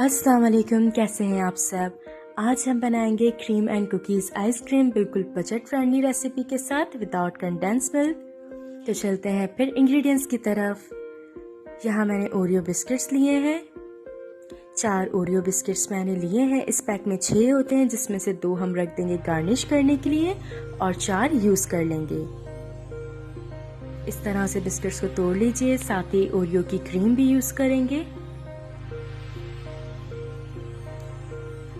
अस्सलाम वालेकुम, कैसे हैं आप सब। आज हम बनाएंगे क्रीम एंड कुकीज़ आइसक्रीम बिल्कुल बजट फ्रेंडली रेसिपी के साथ विदाउट कंडेंस मिल्क। तो चलते हैं फिर इंग्रेडिएंट्स की तरफ। यहाँ मैंने ओरियो बिस्किट्स लिए हैं। 4 ओरियो बिस्किट्स मैंने लिए हैं। इस पैक में 6 होते हैं, जिसमें से 2 हम रख देंगे गार्निश करने के लिए और 4 यूज़ कर लेंगे। इस तरह से बिस्किट्स को तोड़ लीजिए। साथ ही ओरियो की क्रीम भी यूज़ करेंगे।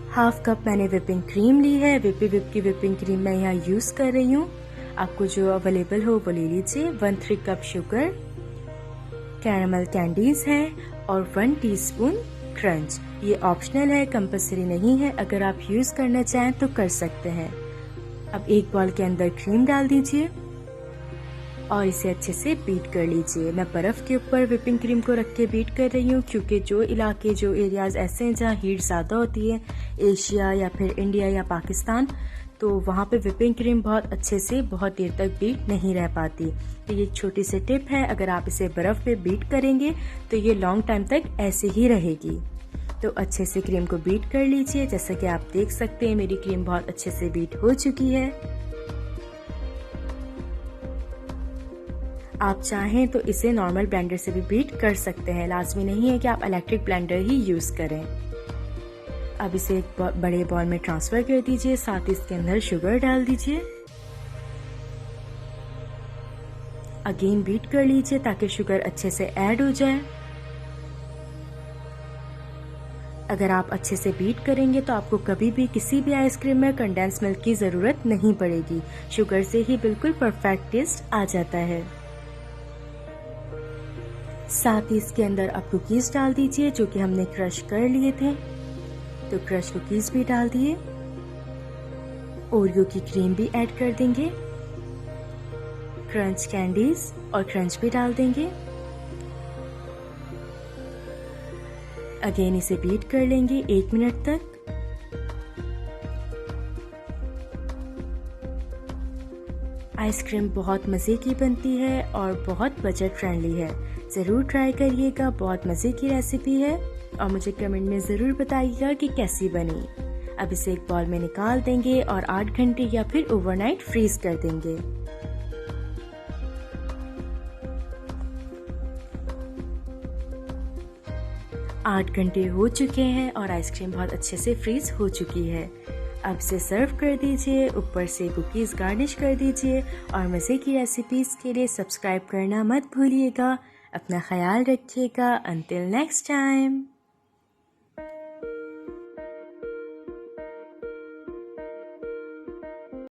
हाफ कप मैंने विपिंग क्रीम ली है। विप की विपिंग क्रीम मैं यहाँ यूज़ कर रही हूँ। आपको जो अवेलेबल हो वो ले लीजिए। 1/3 कप शुगर, कैरामल कैंडीज हैं और 1 टीस्पून क्रंच। ये ऑप्शनल है, कंपलसरी नहीं है। अगर आप यूज़ करना चाहें तो कर सकते हैं। अब एक बॉल के अंदर क्रीम डाल दीजिए और इसे अच्छे से बीट कर लीजिए। मैं बर्फ़ के ऊपर विपिंग क्रीम को रख के बीट कर रही हूँ, क्योंकि जो एरियाज़ ऐसे हैं जहाँ हीट ज़्यादा होती है, एशिया या फिर इंडिया या पाकिस्तान, तो वहाँ पे विपिंग क्रीम बहुत अच्छे से बहुत देर तक बीट नहीं रह पाती। तो ये एक छोटी सी टिप है, अगर आप इसे बर्फ़ पे बीट करेंगे तो ये लॉन्ग टाइम तक ऐसे ही रहेगी। तो अच्छे से क्रीम को बीट कर लीजिए। जैसा कि आप देख सकते हैं मेरी क्रीम बहुत अच्छे से बीट हो चुकी है। आप चाहें तो इसे नॉर्मल ब्लेंडर से भी बीट कर सकते हैं, लाजमी नहीं है कि आप इलेक्ट्रिक ब्लेंडर ही यूज़ करें। अब इसे एक बड़े बॉल में ट्रांसफ़र कर दीजिए। साथ ही इसके अंदर शुगर डाल दीजिए। अगेन बीट कर लीजिए ताकि शुगर अच्छे से ऐड हो जाए। अगर आप अच्छे से बीट करेंगे तो आपको कभी भी किसी भी आइसक्रीम में कंडेंस मिल्क की ज़रूरत नहीं पड़ेगी। शुगर से ही बिल्कुल परफेक्ट टेस्ट आ जाता है। साथ ही इसके अंदर आप कुकीज़ डाल दीजिए, जो कि हमने क्रश कर लिए थे। तो क्रश कुकीज़ भी डाल दिए। ओरियो की क्रीम भी ऐड कर देंगे। क्रंच कैंडीज और क्रंच भी डाल देंगे। अगेन इसे बीट कर लेंगे 1 मिनट तक। आइसक्रीम बहुत मज़े की बनती है और बहुत बजट फ्रेंडली है। ज़रूर ट्राई करिएगा, बहुत मज़े की रेसिपी है और मुझे कमेंट में ज़रूर बताइएगा कि कैसी बनी। अब इसे एक बॉल में निकाल देंगे और 8 घंटे या फिर ओवरनाइट फ्रीज कर देंगे। आठ घंटे हो चुके हैं और आइसक्रीम बहुत अच्छे से फ्रीज हो चुकी है। अब इसे सर्व कर दीजिए। ऊपर से कुकीज़ गार्निश कर दीजिए और मज़े की रेसिपीज़ के लिए सब्सक्राइब करना मत भूलिएगा। अपना ख्याल रखिएगा। Until next time.